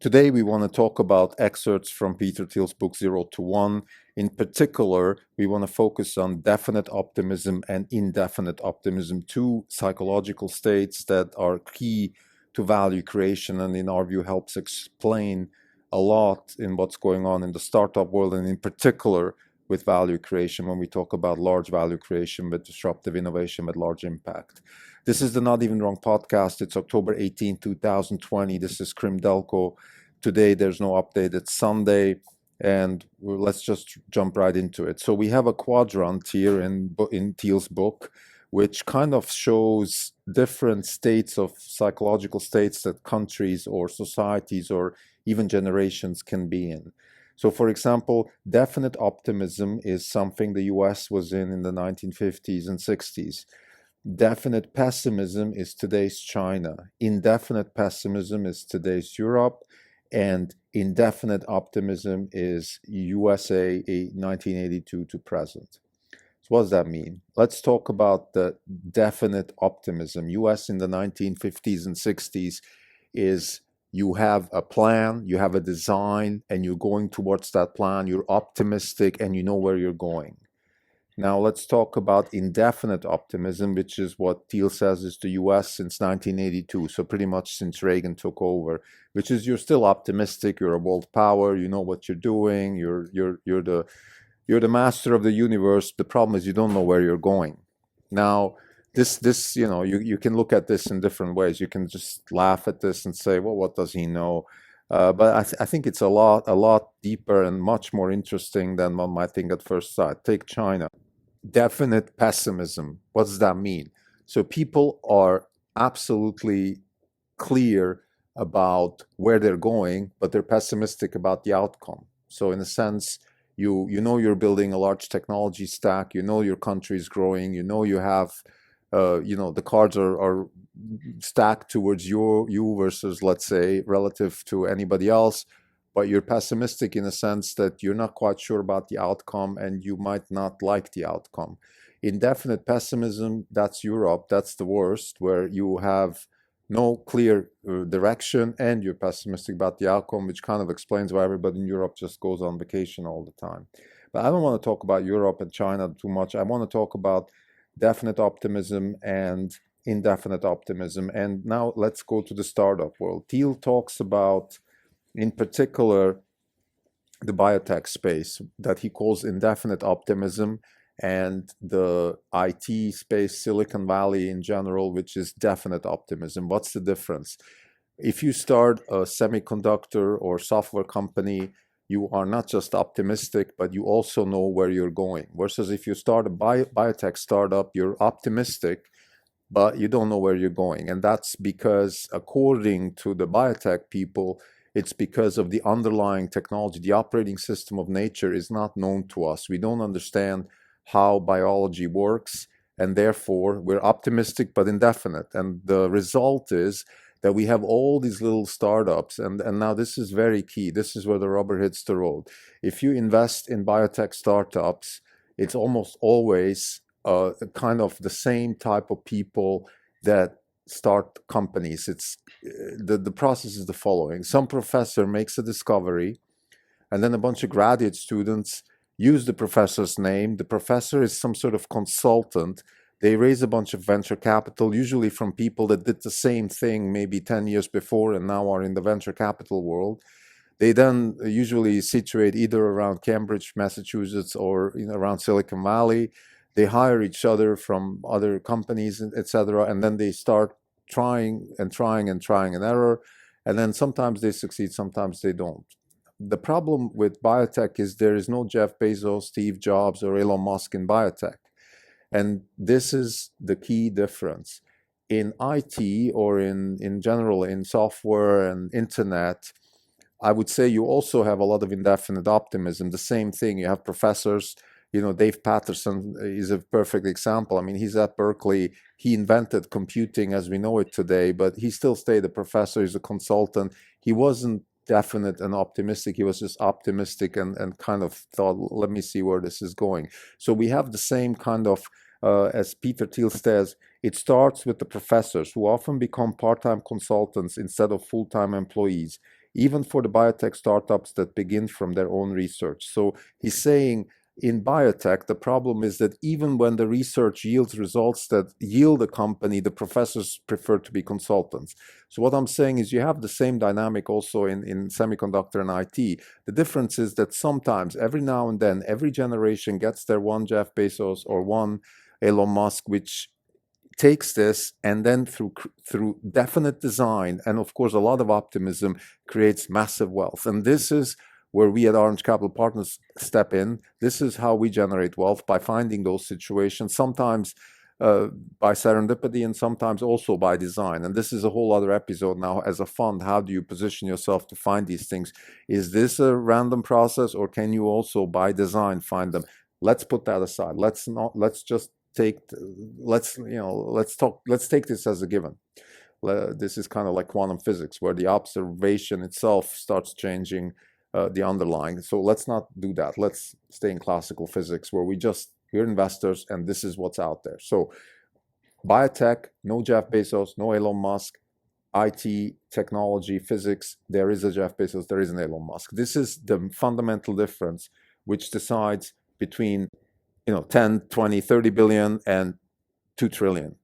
Today, we want to talk about excerpts from Peter Thiel's book 0 to 1. In particular, we want to focus on definite optimism and indefinite optimism, two psychological states that are key to value creation and, in our view, helps explain a lot in what's going on in the startup world, and in particular with value creation when we talk about large value creation with disruptive innovation with large impact. This is the Not Even Wrong podcast. It's October 18, 2020. This is Krim Delko. Today, there's no update. It's Sunday, and let's just jump right into it. So we have a quadrant here in Thiel's book, which kind of shows different states of psychological states that countries or societies or even generations can be in. So, for example, definite optimism is something the US was in the 1950s and 60s. Definite pessimism is today's China. Indefinite pessimism is today's Europe. And indefinite optimism is USA 1982 to present. So what does that mean? Let's talk about the definite optimism. US in the 1950s and 60s is you have a plan, you have a design, and you're going towards that plan. You're optimistic and you know where you're going. Now let's talk about indefinite optimism, which is what Thiel says is the US since 1982, so pretty much since Reagan took over, which is you're still optimistic, you're a world power, you know what you're doing, you're the master of the universe. The problem is you don't know where you're going. Now, this you can look at this in different ways. You can just laugh at this and say, well, what does he know? But I think it's a lot deeper and much more interesting than one might think at first sight. Take China. Definite pessimism. What does that mean? So people are absolutely clear about where they're going, but they're pessimistic about the outcome. So in a sense, you know you're building a large technology stack, you know your country is growing, you know you have the cards are stacked towards you versus, let's say, relative to anybody else, but you're pessimistic in a sense that you're not quite sure about the outcome and you might not like the outcome. Indefinite pessimism, that's Europe, that's the worst, where you have no clear direction and you're pessimistic about the outcome, which kind of explains why everybody in Europe just goes on vacation all the time. But I don't want to talk about Europe and China too much. I want to talk about definite optimism and indefinite optimism. And now let's go to the startup world. Thiel talks about, in particular, the biotech space that he calls indefinite optimism, and the IT space, Silicon Valley in general, which is definite optimism. What's the difference? If you start a semiconductor or software company, you are not just optimistic, but you also know where you're going. Versus if you start a biotech startup, you're optimistic, but you don't know where you're going. And that's because, according to the biotech people, it's because of the underlying technology. The operating system of nature is not known to us. We don't understand how biology works, and therefore we're optimistic but indefinite. And the result is that we have all these little startups, and now this is very key. This is where the rubber hits the road. If you invest in biotech startups, it's almost always kind of the same type of people that start companies. It's the process is the following. Some professor makes a discovery, and then a bunch of graduate students use the professor's name. The professor is some sort of consultant. They raise a bunch of venture capital, usually from people that did the same thing maybe 10 years before and now are in the venture capital world. They then usually situate either around Cambridge, Massachusetts, or around Silicon Valley. They hire each other from other companies, etc., and then they start trying and error, and then sometimes they succeed, sometimes they don't. The problem with biotech is there is no Jeff Bezos, Steve Jobs, or Elon Musk in biotech. And this is the key difference. In IT, or in general in software and internet, I would say you also have a lot of indefinite optimism. The same thing, you have professors, Dave Patterson is a perfect example. I mean, he's at Berkeley. He invented computing as we know it today, but he still stayed a professor. He's a consultant. He wasn't definite and optimistic. He was just optimistic and kind of thought, let me see where this is going. So we have the same kind of, as Peter Thiel says, it starts with the professors who often become part-time consultants instead of full-time employees. even for the biotech startups that begin from their own research. So he's saying in biotech, the problem is that even when the research yields results that yield a company, the professors prefer to be consultants. So what I'm saying is you have the same dynamic also in semiconductor and IT. The difference is that sometimes, every now and then, every generation gets their one Jeff Bezos or one Elon Musk, which takes this and then through definite design and of course a lot of optimism creates massive wealth. And this is where we at Orange Capital Partners step in. This is how we generate wealth, by finding those situations, sometimes by serendipity and sometimes also by design. And this is a whole other episode now. As a fund, how do you position yourself to find these things? Is this a random process, or can you also by design find them? Let's put that aside. Let's take this as a given. This is kind of like quantum physics, where the observation itself starts changing the underlying. So let's not do that. Let's stay in classical physics, where we're investors and this is what's out there. So biotech, no Jeff Bezos, no Elon Musk. IT, technology, physics, there is a Jeff Bezos, there is an Elon Musk. This is the fundamental difference which decides between 10, 20, 30 billion and 2 trillion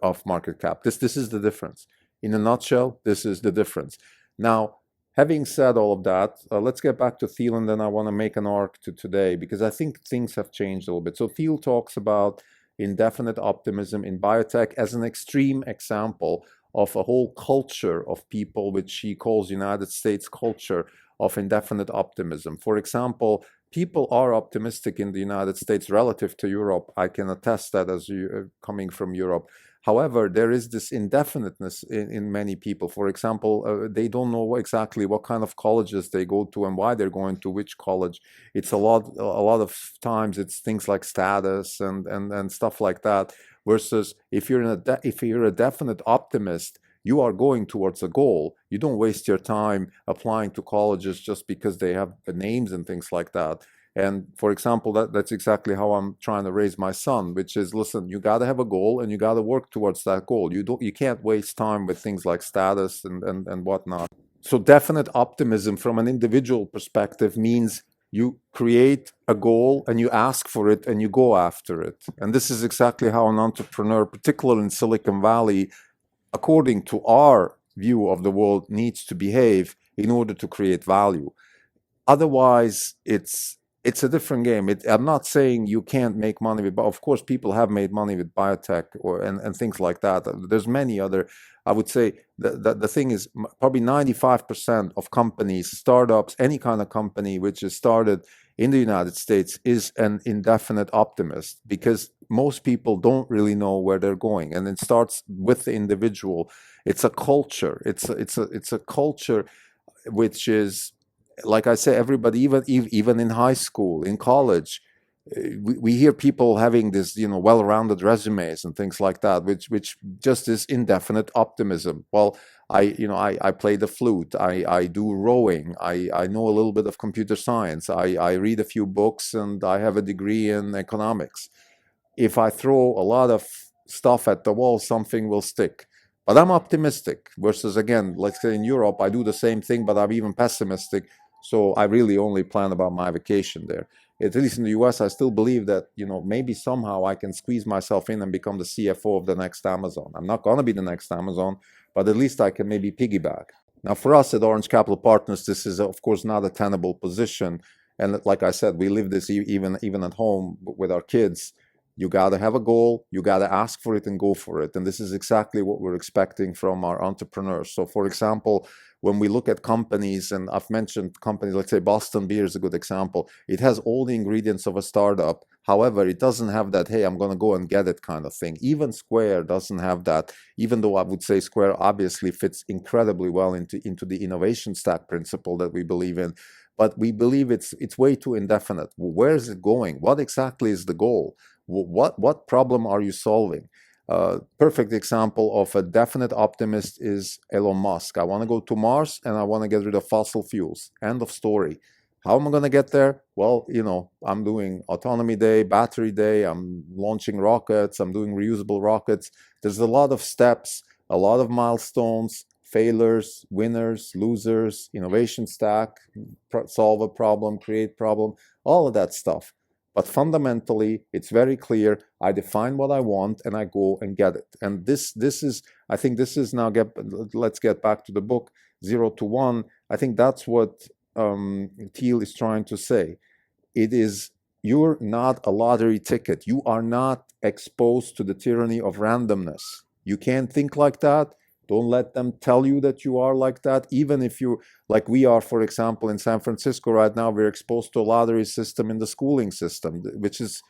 of market cap. This is the difference. In a nutshell, this is the difference. Now, having said all of that, let's get back to Thiel, and then I want to make an arc to today, because I think things have changed a little bit. So Thiel talks about indefinite optimism in biotech as an extreme example of a whole culture of people, which he calls United States culture of indefinite optimism. For example, people are optimistic in the United States relative to Europe. I can attest that as you coming from Europe. However, there is this indefiniteness in many people. For example, they don't know exactly what kind of colleges they go to and why they're going to which college. It's a lot of times it's things like status and stuff like that. Versus if you're a definite optimist, you are going towards a goal. You don't waste your time applying to colleges just because they have the names and things like that. And for example, that's exactly how I'm trying to raise my son, which is, listen, you got to have a goal and you got to work towards that goal. You can't waste time with things like status and whatnot. So definite optimism from an individual perspective means you create a goal and you ask for it and you go after it. And this is exactly how an entrepreneur, particularly in Silicon Valley, according to our view of the world, needs to behave in order to create value. Otherwise, it's a different game. I'm not saying you can't make money with, but of course, people have made money with biotech and things like that. There's many other. I would say the thing is, probably 95% of companies, startups, any kind of company which is started in the United States is an indefinite optimist, because most people don't really know where they're going, and it starts with the individual. It's a culture. It's a culture which is, like I say, everybody, even in high school, in college, we hear people having this, well-rounded resumes and things like that, which just is indefinite optimism. Well, I play the flute, I do rowing, I know a little bit of computer science, I read a few books, and I have a degree in economics. If I throw a lot of stuff at the wall, something will stick. But I'm optimistic. Versus, again, let's say in Europe, I do the same thing, but I'm even pessimistic. So I really only plan about my vacation there. At least in the US, I still believe that, maybe somehow I can squeeze myself in and become the CFO of the next Amazon. I'm not going to be the next Amazon, but at least I can maybe piggyback. Now, for us at Orange Capital Partners, this is, of course, not a tenable position. And like I said, we live this even at home with our kids. You got to have a goal, you got to ask for it and go for it. And this is exactly what we're expecting from our entrepreneurs. So, for example, when we look at companies, and I've mentioned companies, let's say Boston Beer is a good example. It has all the ingredients of a startup. However, it doesn't have that, hey, I'm going to go and get it kind of thing. Even Square doesn't have that, even though I would say Square obviously fits incredibly well into the innovation stack principle that we believe in. But we believe it's way too indefinite. Where is it going? What exactly is the goal? What problem are you solving? Perfect example of a definite optimist is Elon Musk. I want to go to Mars and I want to get rid of fossil fuels. End of story. How am I going to get there? Well, I'm doing autonomy day, battery day, I'm launching rockets, I'm doing reusable rockets. There's a lot of steps, a lot of milestones, failures, winners, losers, innovation stack, solve a problem, create problem, all of that stuff. But fundamentally, it's very clear. I define what I want and I go and get it. And this is, I think this is now, let's get back to the book, 0 to 1. I think that's what Thiel is trying to say. It is, you're not a lottery ticket. You are not exposed to the tyranny of randomness. You can't think like that. Don't let them tell you that you are like that. Even if you, like we are, for example, in San Francisco right now, we're exposed to a lottery system in the schooling system, which is,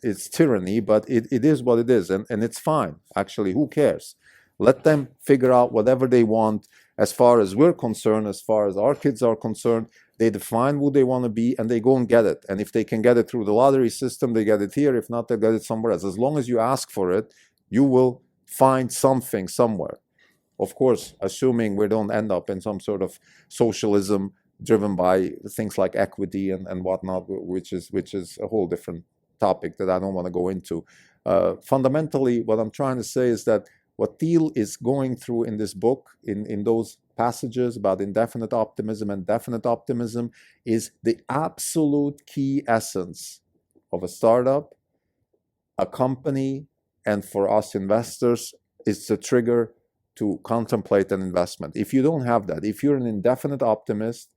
it's tyranny, but it is what it is. And it's fine. Actually, who cares? Let them figure out whatever they want. As far as we're concerned, as far as our kids are concerned, they define who they want to be and they go and get it. And if they can get it through the lottery system, they get it here. If not, they get it somewhere else. As long as you ask for it, you will find something somewhere. Of course, assuming we don't end up in some sort of socialism driven by things like equity and whatnot, which is a whole different topic that I don't want to go into. Fundamentally, what I'm trying to say is that what Thiel is going through in this book, in those passages about indefinite optimism and definite optimism, is the absolute key essence of a startup, a company, and for us investors, it's a trigger to contemplate an investment. If you don't have that, if you're an indefinite optimist,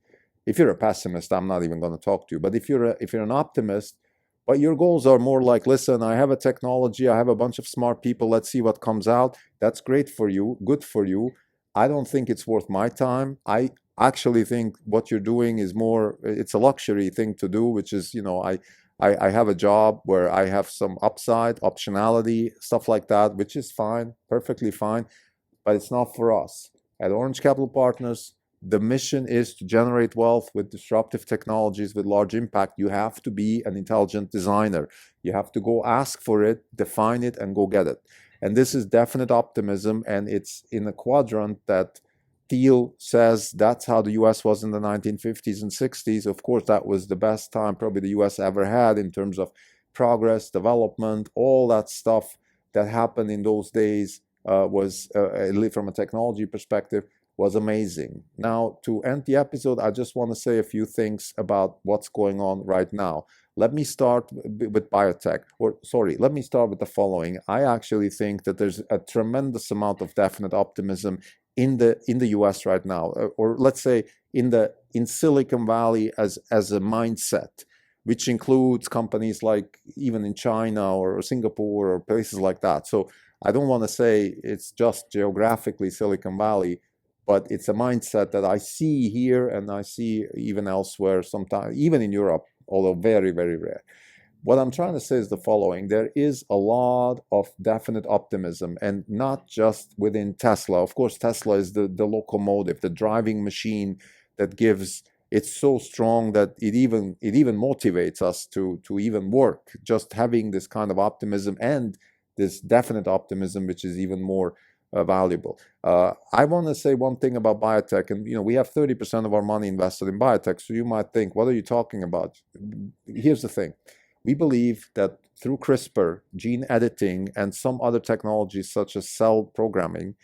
if you're a pessimist, I'm not even going to talk to you, but if you're an optimist, but your goals are more like, listen, I have a technology, I have a bunch of smart people, let's see what comes out. That's great for you, good for you. I don't think it's worth my time. I actually think what you're doing is more, it's a luxury thing to do, which is, I have a job where I have some upside, optionality, stuff like that, which is fine, perfectly fine, but it's not for us. At Orange Capital Partners, the mission is to generate wealth with disruptive technologies with large impact. You have to be an intelligent designer. You have to go ask for it, define it, and go get it. And this is definite optimism, and it's in a quadrant that Thiel says that's how the US was in the 1950s and 60s. Of course, that was the best time probably the US ever had in terms of progress, development, all that stuff that happened in those days was, from a technology perspective, was amazing. Now, to end the episode, I just want to say a few things about what's going on right now. Let me start with biotech, let me start with the following. I actually think that there's a tremendous amount of definite optimism in the US right now, or let's say in Silicon Valley as a mindset, which includes companies like even in China or Singapore or places like that. So I don't want to say it's just geographically Silicon Valley, but it's a mindset that I see here and I see even elsewhere, sometimes even in Europe, although very, very rare. What I'm trying to say is the following. There is a lot of definite optimism, and not just within Tesla. Of course, Tesla is the locomotive, the driving machine that gives, it's so strong that it even motivates us to even work, just having this kind of optimism and this definite optimism, which is even more valuable. I want to say one thing about biotech, and we have 30% of our money invested in biotech, so you might think, what are you talking about? Here's the thing. We believe that through CRISPR, gene editing, and some other technologies such as cell programming,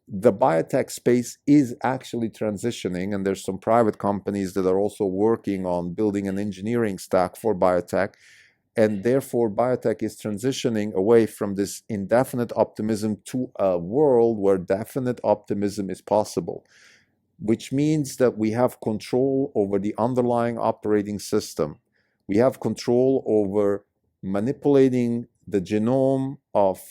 the biotech space is actually transitioning, and there's some private companies that are also working on building an engineering stack for biotech. And therefore, biotech is transitioning away from this indefinite optimism to a world where definite optimism is possible, which means that we have control over the underlying operating system. We have control over manipulating the genome of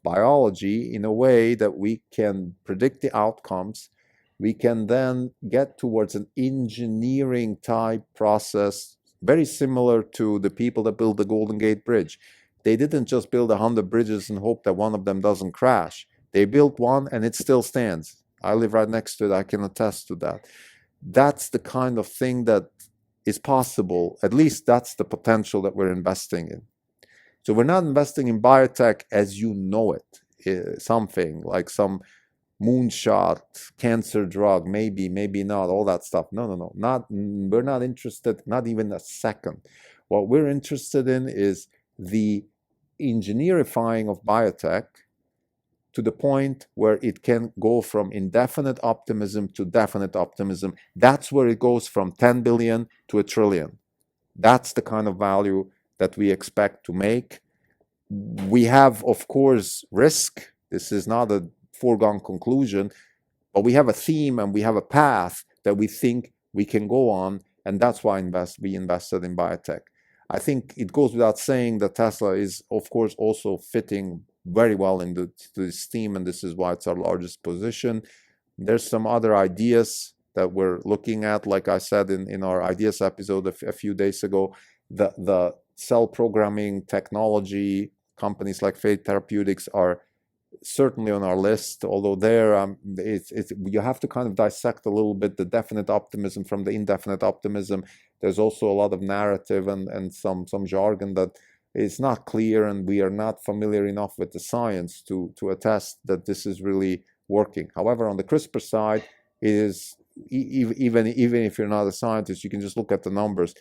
biology in a way that we can predict the outcomes. We can then get towards an engineering type process, very similar to the people that built the Golden Gate Bridge. They didn't just build 100 bridges and hope that one of them doesn't crash. They built one and it still stands. I live right next to it. I can attest to that. That's the kind of thing that is possible. At least that's the potential that we're investing in. So we're not investing in biotech as you know it, something like some moonshot cancer drug, maybe not, all that stuff. No. We're not interested, not even a second. What we're interested in is the engineerifying of biotech to the point where it can go from indefinite optimism to definite optimism. That's where it goes from 10 billion to a trillion. That's the kind of value that we expect to make. We have, of course, risk. This is not a foregone conclusion, but we have a theme and we have a path that we think we can go on, and that's why we invested in biotech. I think it goes without saying that Tesla is, of course, also fitting very well into this theme, and this is why it's our largest position. There's some other ideas that we're looking at, like I said in our ideas episode a few days ago. The cell programming technology companies like Fate Therapeutics are certainly on our list, although there you have to kind of dissect a little bit the definite optimism from the indefinite optimism. There's also a lot of narrative and some jargon that is not clear, and we are not familiar enough with the science to attest that this is really working. However, on the CRISPR side, it is even if you're not a scientist, you can just look at the numbers.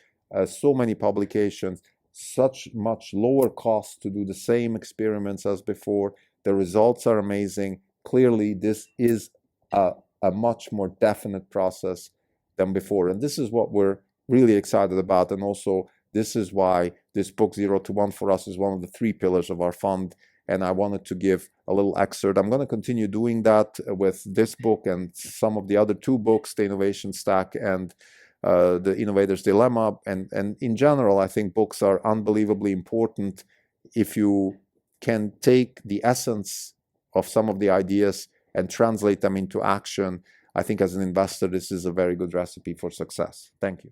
So many publications, such much lower cost to do the same experiments as before. The results are amazing. Clearly, this is a much more definite process than before. And this is what we're really excited about. And also, this is why this book, 0 to 1, for us is one of the 3 pillars of our fund. And I wanted to give a little excerpt. I'm going to continue doing that with this book and some of the other 2 books, The Innovation Stack and The Innovator's Dilemma. And in general, I think books are unbelievably important if you can take the essence of some of the ideas and translate them into action. I think as an investor, this is a very good recipe for success. Thank you.